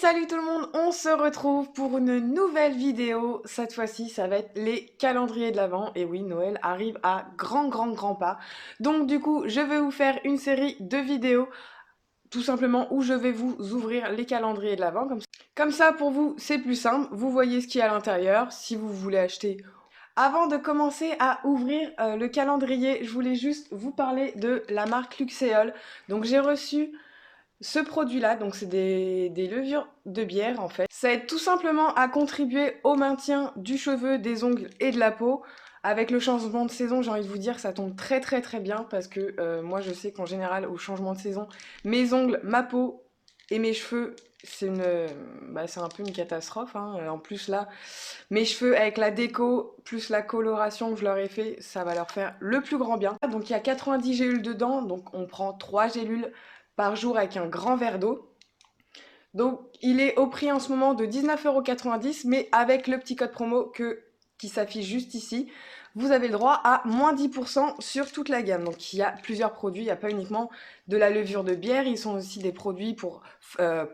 Salut tout le monde, on se retrouve pour une nouvelle vidéo. Cette fois-ci, ça va être les calendriers de l'Avent. Et oui, Noël arrive à grands pas. Donc du coup, je vais vous faire une série de vidéos, tout simplement, où je vais vous ouvrir les calendriers de l'Avent. Comme ça, pour vous, c'est plus simple. Vous voyez ce qu'il y a à l'intérieur, si vous voulez acheter. Avant de commencer à ouvrir le calendrier, je voulais juste vous parler de la marque Luxéol. Donc j'ai reçu ce produit-là, donc c'est des levures de bière en fait. Ça aide tout simplement à contribuer au maintien du cheveu, des ongles et de la peau. Avec le changement de saison, j'ai envie de vous dire, ça tombe très bien parce que moi je sais qu'en général au changement de saison, mes ongles, ma peau et mes cheveux, c'est c'est un peu une catastrophe. Hein. En plus là, mes cheveux avec la déco plus la coloration que je leur ai fait, ça va leur faire le plus grand bien. Donc il y a 90 gélules dedans, donc on prend 3 gélules par jour avec un grand verre d'eau. Donc il est au prix en ce moment de 19,90 €, mais avec le petit code promo qui s'affiche juste ici, vous avez le droit à moins 10% sur toute la gamme. Donc il y a plusieurs produits, il n'y a pas uniquement de la levure de bière, ils sont aussi des produits pour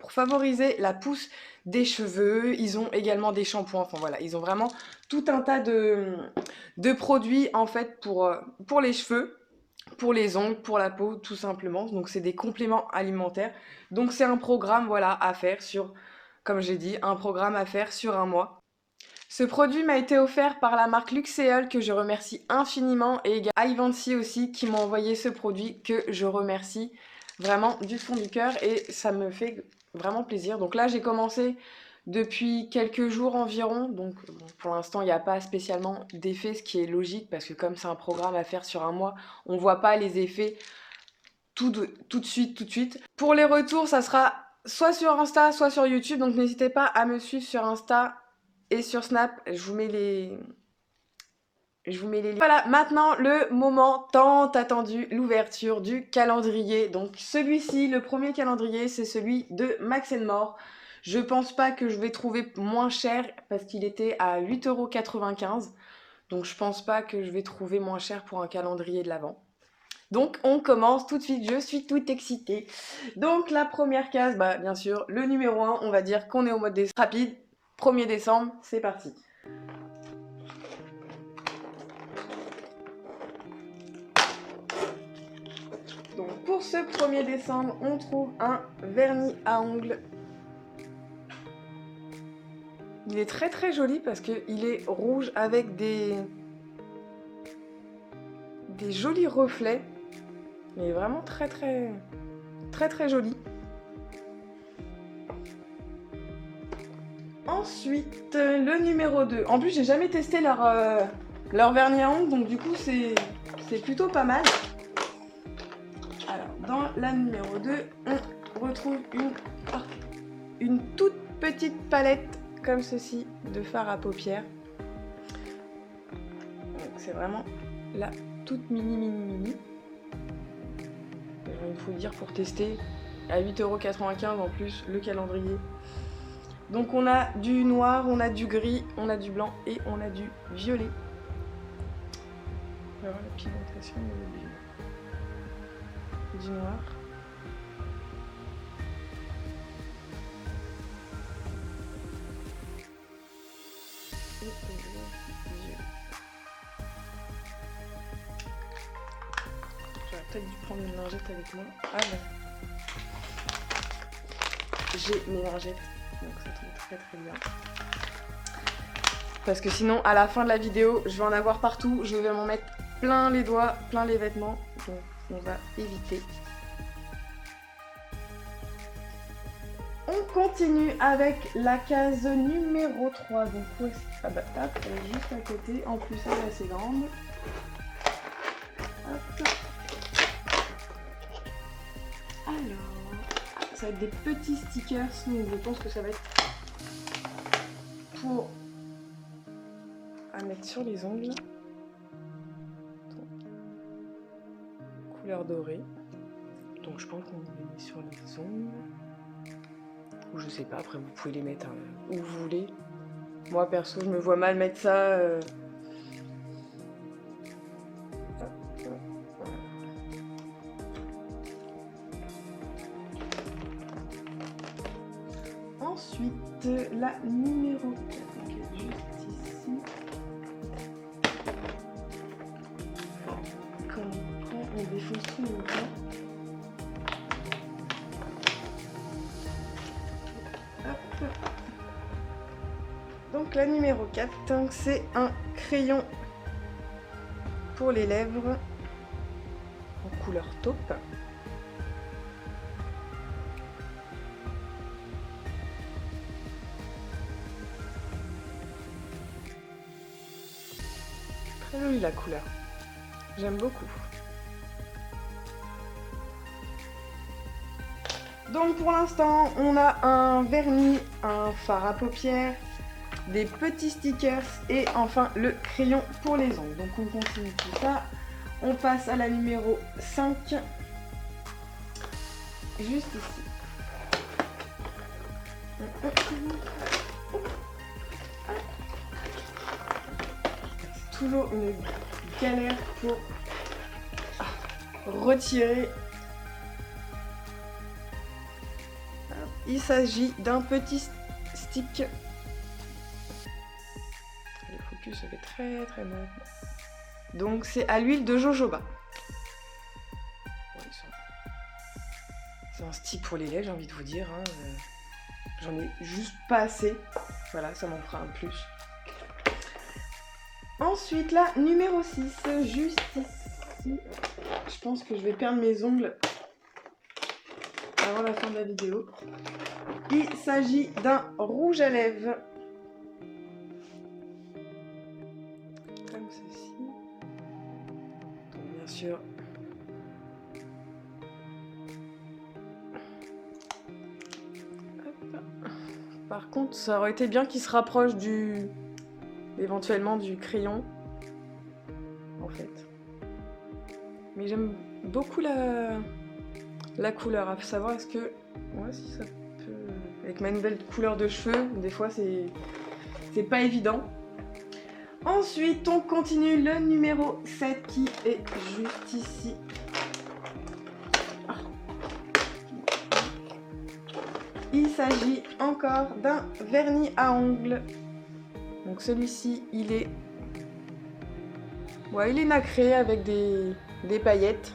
favoriser la pousse des cheveux, ils ont également des shampoings, enfin voilà, ils ont vraiment tout un tas de produits en fait pour les cheveux, pour les ongles, pour la peau, tout simplement. Donc c'est des compléments alimentaires. Donc c'est un programme, voilà, à faire sur, comme j'ai dit, un programme à faire sur un mois. Ce produit m'a été offert par la marque Luxéol que je remercie infiniment et également Ivancy aussi qui m'a envoyé ce produit que je remercie vraiment du fond du cœur et ça me fait vraiment plaisir. Donc là j'ai commencé depuis quelques jours environ, donc bon, pour l'instant il n'y a pas spécialement d'effet, ce qui est logique parce que comme c'est un programme à faire sur un mois, on ne voit pas les effets tout de suite. Pour les retours, ça sera soit sur Insta, soit sur YouTube, donc n'hésitez pas à me suivre sur Insta et sur Snap, je vous mets les liens. Voilà, maintenant le moment tant attendu, l'ouverture du calendrier. Donc celui-ci, le premier calendrier, c'est celui de Max More. Je pense pas que je vais trouver moins cher parce qu'il était à 8,95 €. Donc je pense pas que je vais trouver moins cher pour un calendrier de l'Avent. Donc on commence tout de suite, je suis toute excitée. Donc la première case, bien sûr, le numéro 1, on va dire qu'on est au mode rapide. 1er décembre, c'est parti. Donc pour ce 1er décembre, on trouve un vernis à ongles. Il est très joli parce qu'il est rouge avec des jolis reflets. Il est vraiment très joli. Ensuite, le numéro 2. En plus, j'ai jamais testé leur vernis à ongles, donc du coup, c'est plutôt pas mal. Alors, dans la numéro 2, on retrouve une toute petite palette comme ceci de fard à paupières. C'est vraiment la toute mini. Il faut dire pour tester à 8,95 € en plus le calendrier. Donc on a du noir, on a du gris, on a du blanc et on a du violet. On va voir la pigmentation du noir. Et le violet. J'aurais peut-être dû prendre une lingette avec moi. Ah j'ai mes lingettes, donc ça tombe très bien. Parce que sinon, à la fin de la vidéo, je vais en avoir partout. Je vais m'en mettre plein les doigts, plein les vêtements. Donc, on va éviter. On continue avec la case numéro 3. Donc, où est-ce que... hop, elle est juste à côté. En plus, elle est assez grande. Hop. Alors, ça va être des petits stickers. Donc, je pense que ça va être pour... à mettre sur les ongles. Couleur dorée. Donc je pense qu'on les met sur les ongles. Ou je sais pas, après vous pouvez les mettre où vous voulez. Moi perso je me vois mal mettre ça. la numéro 4, donc juste ici. Quand on prend, on défonce tout le temps. Hop. Donc la numéro 4, c'est un crayon pour les lèvres en couleur taupe. Très jolie la couleur, j'aime beaucoup. Donc pour l'instant, on a un vernis, un fard à paupières, des petits stickers et enfin le crayon pour les ongles. Donc on continue tout ça. On passe à la numéro 5, juste ici. C'est toujours une galère pour retirer. Il s'agit d'un petit stick. Le focus se fait très très mal. Donc c'est à l'huile de jojoba. C'est un stick pour les lèvres, j'ai envie de vous dire. Hein. J'en ai juste pas assez. Voilà, ça m'en fera un plus. Ensuite, la numéro 6, juste ici. Je pense que je vais perdre mes ongles avant la fin de la vidéo. Il s'agit d'un rouge à lèvres. Comme ceci. Donc, bien sûr. Hop. Par contre, ça aurait été bien qu'il se rapproche éventuellement du crayon. En fait. Mais j'aime beaucoup la couleur. À savoir, est-ce que... Ouais, si ça peut... Avec ma nouvelle couleur de cheveux, des fois, c'est pas évident. Ensuite, on continue le numéro 7 qui est juste ici. Il s'agit encore d'un vernis à ongles. Donc celui-ci, il est nacré avec des paillettes.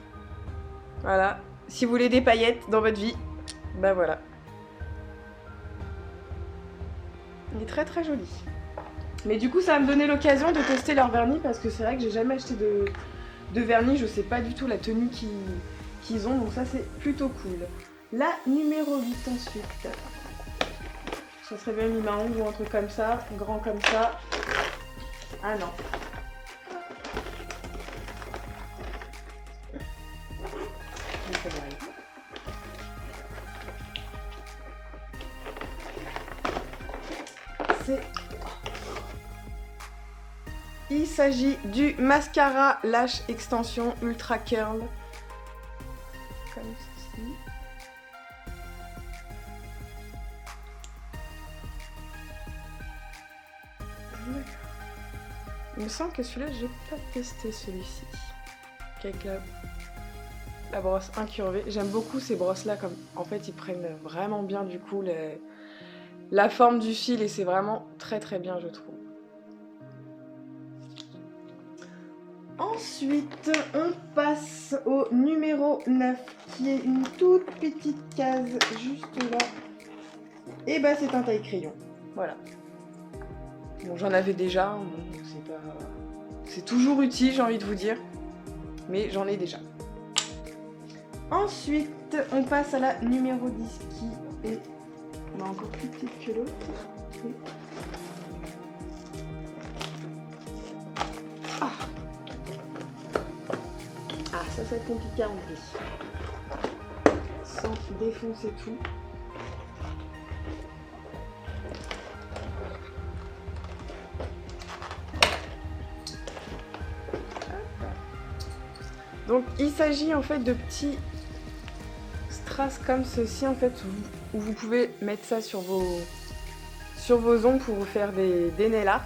Voilà. Si vous voulez des paillettes dans votre vie, bah voilà. Il est très très joli. Mais du coup, ça va me donner l'occasion de tester leur vernis parce que c'est vrai que j'ai jamais acheté de vernis. Je sais pas du tout la tenue qu'ils ont, donc ça c'est plutôt cool. La numéro 8 ensuite. Ça serait bien mis ma ongle ou un truc comme ça, grand comme ça. Ah non. Il s'agit du mascara Lash Extension Ultra Curl. Comme ceci. Il me semble que celui-là, j'ai pas testé celui-ci. Avec la brosse incurvée. J'aime beaucoup ces brosses-là. En fait, ils prennent vraiment bien du coup la forme du fil et c'est vraiment très très bien, je trouve. Ensuite, on passe au numéro 9 qui est une toute petite case juste là. Et bah c'est un taille crayon. Voilà. Bon, j'en avais déjà, bon, c'est toujours utile, j'ai envie de vous dire. Mais j'en ai déjà. Ensuite, on passe à la numéro 10 qui est encore plus petite que l'autre. Ça va être compliqué à enlever. Sans défoncer tout. Donc il s'agit en fait de petits strass comme ceci en fait où vous pouvez mettre ça sur vos ongles pour vous faire des nail art.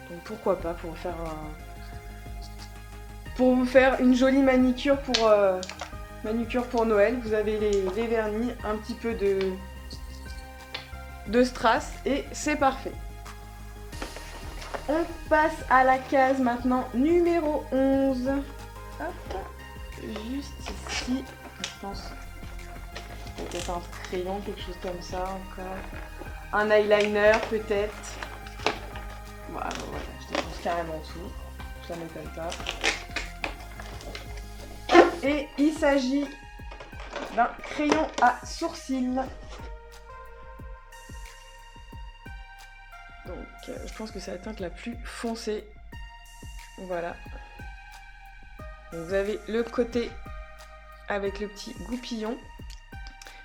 Donc pourquoi pas pour vous faire une jolie manicure Manucure pour Noël, vous avez les vernis, un petit peu de strass et c'est parfait. On passe à la case maintenant numéro 11. Hop, juste ici, je pense peut-être un crayon, quelque chose comme ça encore. Un eyeliner peut-être. Voilà, je défonce carrément tout, ça m'étonne pas. Et il s'agit d'un crayon à sourcils. Donc je pense que c'est la teinte la plus foncée. Voilà. Donc, vous avez le côté avec le petit goupillon.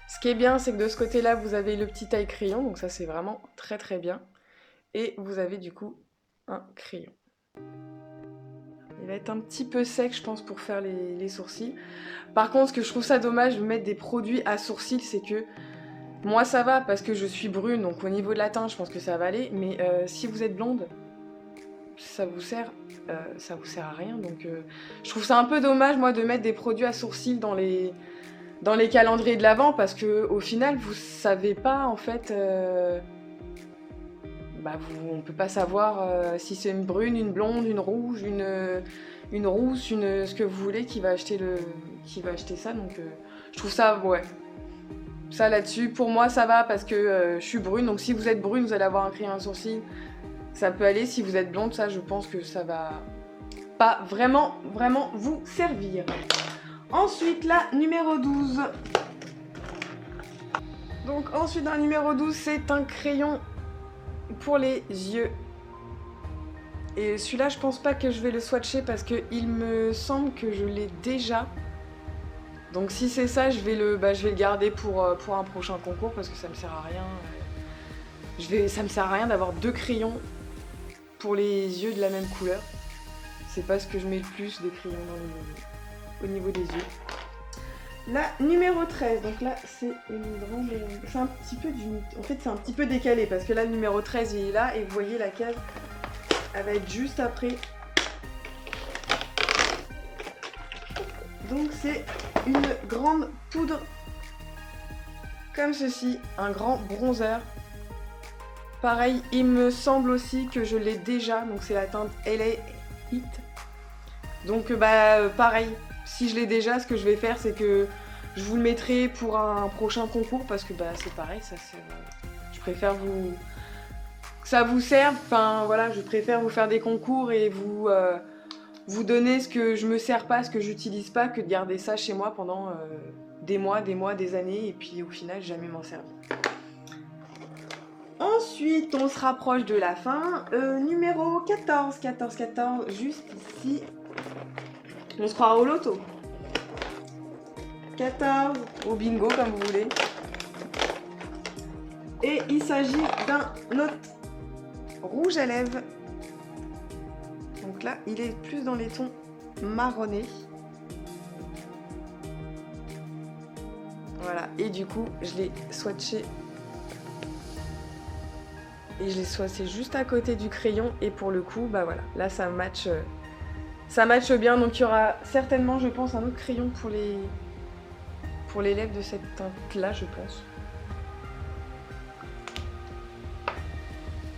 Ce qui est bien, c'est que de ce côté-là, vous avez le petit taille crayon. Donc ça, c'est vraiment très très bien. Et vous avez du coup un crayon. Il va être un petit peu sec, je pense, pour faire les sourcils. Par contre, ce que je trouve ça dommage de mettre des produits à sourcils, c'est que moi ça va parce que je suis brune, donc au niveau de la teinte, je pense que ça va aller. Mais si vous êtes blonde, ça vous sert à rien. Donc je trouve ça un peu dommage, moi, de mettre des produits à sourcils dans les calendriers de l'Avent parce que au final, vous savez pas en fait. On peut pas savoir si c'est une brune, une blonde, une rouge, une rousse, ce que vous voulez qui va acheter ça. Donc je trouve ça, ouais. Ça là-dessus, pour moi ça va parce que je suis brune. Donc si vous êtes brune, vous allez avoir un crayon à sourcils. Ça peut aller. Si vous êtes blonde, ça je pense que ça va pas vraiment vous servir. Ensuite, la numéro 12. Donc ensuite, dans la numéro 12, c'est un crayon pour les yeux. Et celui-là, je pense pas que je vais le swatcher parce que il me semble que je l'ai déjà. Donc si c'est ça, je vais le garder pour un prochain concours parce que ça me sert à rien. Ça me sert à rien d'avoir deux crayons pour les yeux de la même couleur. C'est pas ce que je mets le plus des crayons au niveau des yeux. La numéro 13, donc là c'est une grande... C'est un petit peu du... En fait c'est un petit peu décalé parce que là le numéro 13 il est là et vous voyez la case, elle va être juste après. Donc c'est une grande poudre comme ceci, un grand bronzer. Pareil, il me semble aussi que je l'ai déjà, donc c'est la teinte LA Heat. Donc pareil, si je l'ai déjà, ce que je vais faire c'est que je vous le mettrai pour un prochain concours parce que c'est pareil, je préfère que ça vous serve, enfin voilà, je préfère vous faire des concours et vous donner ce que je me sers pas, ce que j'utilise pas, que de garder ça chez moi pendant des mois, des années et puis au final jamais m'en servir. Ensuite, on se rapproche de la fin. Numéro 14, juste ici. On se croira au loto. 14, au bingo comme vous voulez. Et il s'agit d'un autre rouge à lèvres. Donc là, il est plus dans les tons marronnés. Voilà, et du coup, je l'ai swatché. Et je l'ai swatché juste à côté du crayon. Et pour le coup, voilà, là ça match bien. Donc il y aura certainement, je pense, un autre crayon pour les lèvres de cette teinte-là, je pense.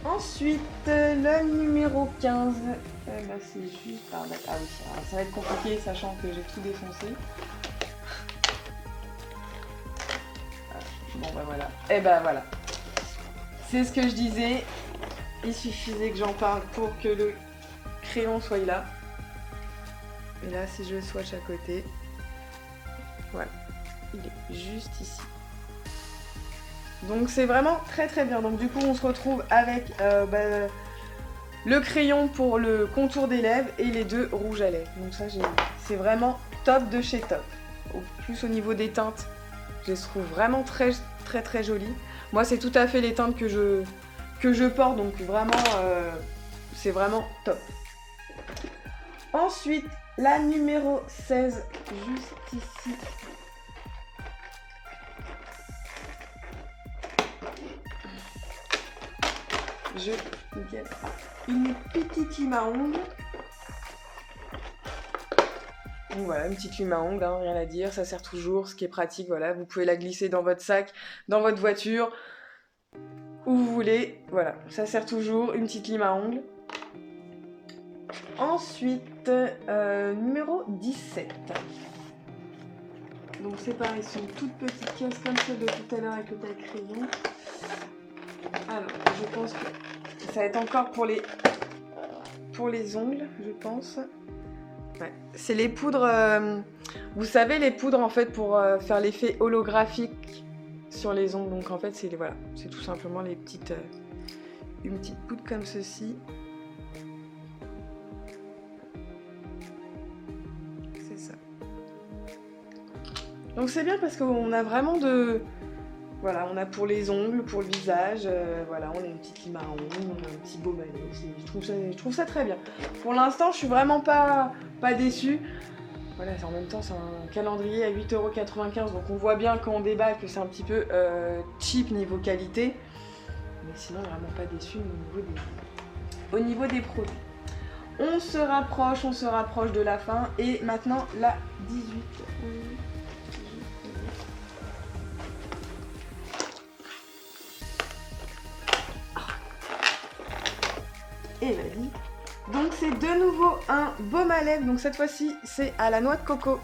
Ensuite, le numéro 15. C'est juste... Ah oui, alors, ça va être compliqué, sachant que j'ai tout défoncé. Bon, voilà. Et voilà. C'est ce que je disais. Il suffisait que j'en parle pour que le crayon soit là. Et là, si je le swatch à côté, voilà, il est juste ici. Donc c'est vraiment très très bien. Donc du coup, on se retrouve avec le crayon pour le contour des lèvres et les deux rouges à lèvres. Donc ça, c'est vraiment top de chez top. Au plus au niveau des teintes, je les trouve vraiment très très très jolies. Moi, c'est tout à fait les teintes que je porte, donc vraiment, c'est vraiment top. Ensuite, la numéro 16, juste ici. Nickel. Une petite imaonde. Donc voilà, une petite lime à ongles, hein, rien à dire, ça sert toujours, ce qui est pratique, voilà, vous pouvez la glisser dans votre sac, dans votre voiture, où vous voulez, voilà, ça sert toujours, une petite lime à ongles. Ensuite, numéro 17. Donc c'est pareil, c'est une toute petite caisse comme celle de tout à l'heure avec le taille-crayon. Alors, je pense que ça va être encore pour les ongles, je pense. Ouais. C'est les poudres, vous savez, les poudres en fait pour faire l'effet holographique sur les ongles. Donc en fait, c'est voilà, c'est tout simplement les petites, une petite poudre comme ceci. C'est ça. Donc c'est bien parce qu'on a vraiment de, voilà, on a pour les ongles, pour le visage, voilà, on a une petite lime à ongles, on a un petit baume à lèvres, je trouve ça très bien. Pour l'instant, je suis vraiment pas déçue. Voilà, en même temps, c'est un calendrier à 8,95 €, donc on voit bien quand on déballe que c'est un petit peu cheap niveau qualité. Mais sinon, vraiment pas déçue au niveau des produits. On se rapproche de la fin. Et maintenant, la 18. Et vas-y. Donc c'est de nouveau un baume à lèvres, donc cette fois-ci c'est à la noix de coco.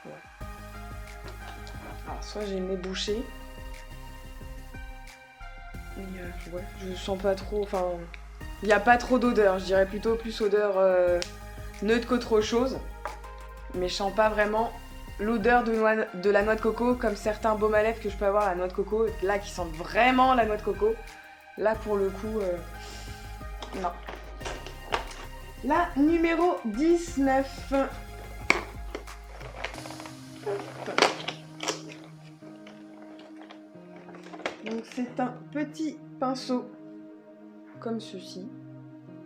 Ouais. Alors soit j'ai le nez bouché, mais ouais, je sens pas trop, enfin il n'y a pas trop d'odeur, je dirais plutôt plus odeur neutre qu'autre chose, mais je sens pas vraiment l'odeur de la noix de coco comme certains baumes à lèvres que je peux avoir à la noix de coco, là qui sentent vraiment la noix de coco. Là, pour le coup, non. La numéro 19. Donc, c'est un petit pinceau, comme ceci.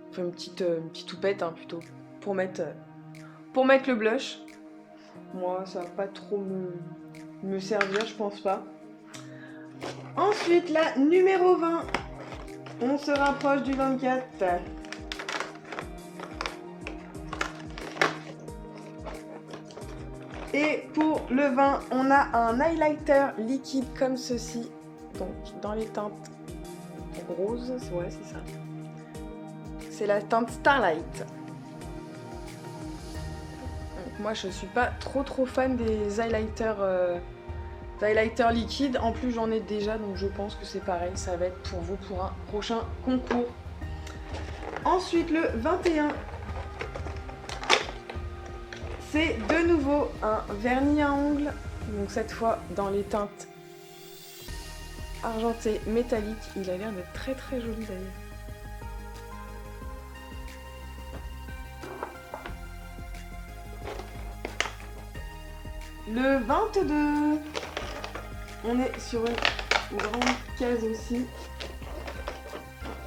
Enfin, une petite toupette, hein, plutôt, pour mettre le blush. Moi, ça va pas trop me servir, je pense pas. Ensuite, la numéro 20. On se rapproche du 24. Et pour le 20, on a un highlighter liquide comme ceci. Donc dans les teintes roses, ouais c'est ça. C'est la teinte Starlight. Donc, moi je suis pas trop fan des highlighters liquides. En plus j'en ai déjà, donc je pense que c'est pareil, ça va être pour vous pour un prochain concours. Ensuite le 21. C'est de nouveau un vernis à ongles, donc cette fois dans les teintes argentées métalliques. Il a l'air d'être très joli d'ailleurs. Le 22, on est sur une grande case aussi.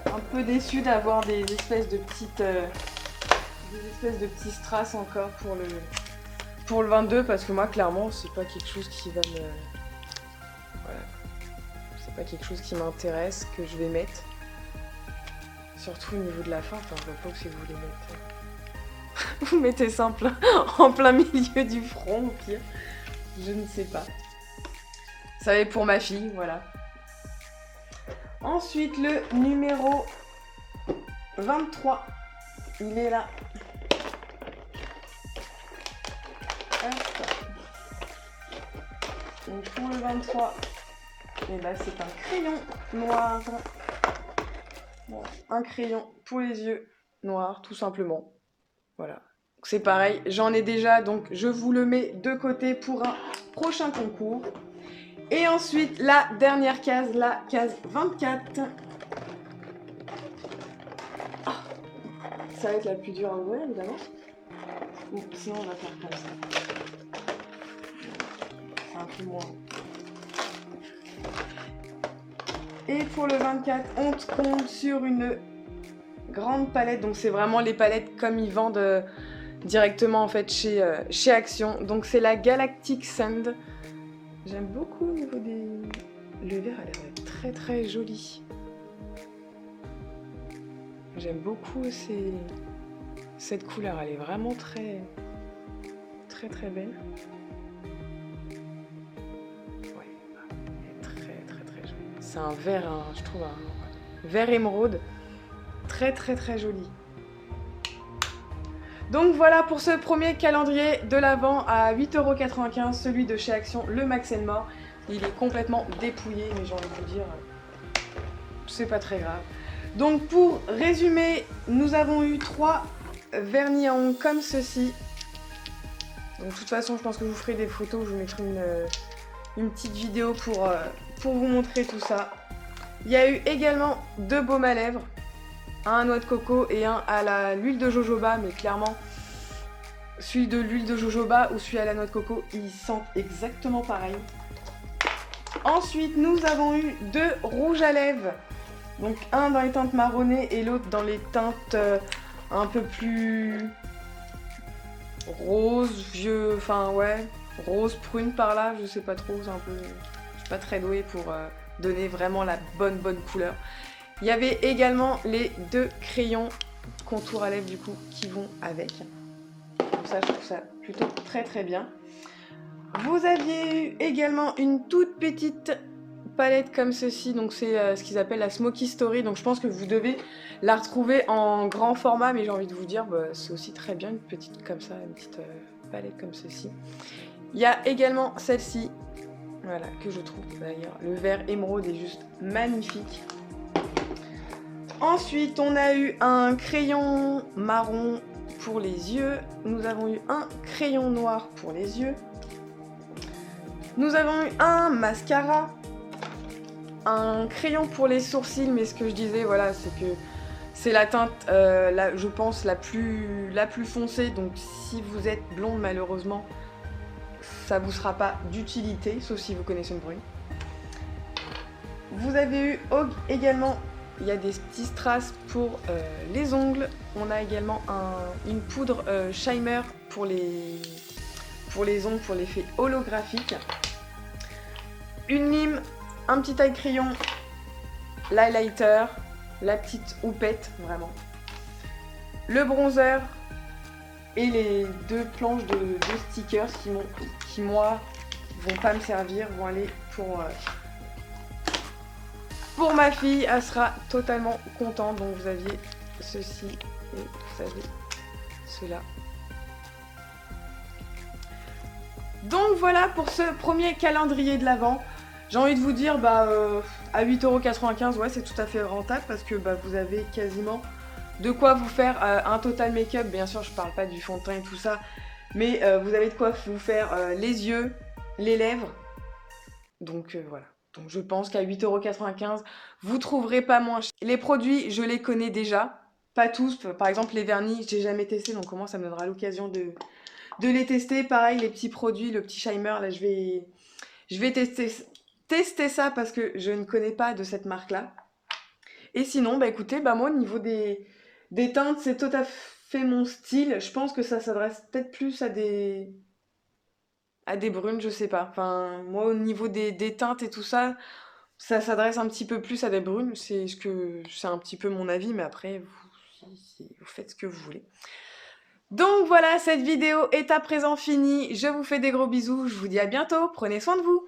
Un peu déçu d'avoir des espèces de petites... des petits strass encore pour le 22 parce que moi clairement c'est pas quelque chose qui va me... Voilà. C'est pas quelque chose qui m'intéresse, que je vais mettre. Surtout au niveau de la fin, enfin je vois pas où c'est que vous les mettez. Vous mettez ça en plein milieu du front au pire. Je ne sais pas. Ça va être pour ma fille, voilà. Ensuite le numéro 23. Il est là. Donc pour le 23, et ben c'est un crayon noir. Bon, un crayon pour les yeux noirs, tout simplement. Voilà. C'est pareil, j'en ai déjà, donc je vous le mets de côté pour un prochain concours. Et ensuite, la dernière case, la case 24. Ah, ça va être la plus dure à ouvrir, évidemment. Bon, sinon, on va faire comme ça. C'est un peu moins. Et pour le 24, on compte sur une grande palette. Donc c'est vraiment les palettes comme ils vendent directement en fait chez Action. Donc c'est la Galactic Sand. J'aime beaucoup au niveau des... Le verre a l'air très joli. J'aime beaucoup ces Cette couleur, elle est vraiment très belle. Ouais, elle est très jolie. C'est un vert, je trouve, un vert émeraude. Très joli. Donc voilà pour ce premier calendrier de l'Avent à 8,95 €, celui de chez Action, le Max & More. Il est complètement dépouillé, mais j'ai envie de vous dire, c'est pas très grave. Donc pour résumer, nous avons eu 3 vernis à ongles comme ceci. Donc de toute façon, je pense que je vous ferai des photos, je vous mettrai une petite vidéo pour vous montrer tout ça. Il y a eu également 2 baumes à lèvres, un à noix de coco et un à l'huile de jojoba, mais clairement, celui de l'huile de jojoba ou celui à la noix de coco, ils sentent exactement pareil. Ensuite, nous avons eu 2 rouges à lèvres, donc un dans les teintes marronnées et l'autre dans les teintes un peu plus rose, vieux, enfin ouais, rose prune par là, je sais pas trop, c'est un peu, je suis pas très douée pour donner vraiment la bonne couleur. Il y avait également les 2 crayons contour à lèvres du coup qui vont avec. Donc ça, je trouve ça plutôt très bien. Vous aviez eu également une toute petite palette comme ceci, donc c'est ce qu'ils appellent la Smoky Story, donc je pense que vous devez la retrouver en grand format, mais j'ai envie de vous dire, bah, c'est aussi très bien une petite comme ça, une petite palette comme ceci. Il y a également celle-ci, voilà, que je trouve d'ailleurs, le vert émeraude est juste magnifique. Ensuite, on a eu un crayon marron pour les yeux. Nous avons eu un crayon noir pour les yeux. Nous avons eu un mascara. Un crayon pour les sourcils, mais ce que je disais, voilà, c'est que c'est la teinte, je pense, la plus foncée. Donc si vous êtes blonde, malheureusement, ça vous sera pas d'utilité, sauf si vous connaissez une brune. Vous avez eu également... Il y a des petits strass pour les ongles. On a également une poudre Shimer pour les ongles, pour l'effet holographique. Une lime, un petit taille crayon, l'highlighter, la petite houppette, vraiment. Le bronzer et les 2 planches de stickers qui moi, vont pas me servir, vont aller pour ma fille, elle sera totalement contente. Donc vous aviez ceci et vous avez cela. Donc voilà pour ce premier calendrier de l'Avent. J'ai envie de vous dire, à 8,95 €, ouais, c'est tout à fait rentable parce que vous avez quasiment de quoi vous faire un total make-up. Bien sûr, je parle pas du fond de teint et tout ça, mais vous avez de quoi vous faire les yeux, les lèvres. Donc voilà. Donc je pense qu'à 8,95 €, vous trouverez pas moins cher. Les produits, je les connais déjà. Pas tous. Par exemple, les vernis, j'ai jamais testé, donc comment ça me donnera l'occasion de les tester. Pareil, les petits produits, le petit Shimer, là, je vais tester ça parce que je ne connais pas de cette marque-là. Et sinon, écoutez, moi, au niveau des teintes, c'est tout à fait mon style. Je pense que ça s'adresse peut-être plus à des brunes, je sais pas. Enfin, moi, au niveau des teintes et tout ça, ça s'adresse un petit peu plus à des brunes. C'est un petit peu mon avis, mais après, vous faites ce que vous voulez. Donc voilà, cette vidéo est à présent finie. Je vous fais des gros bisous. Je vous dis à bientôt. Prenez soin de vous.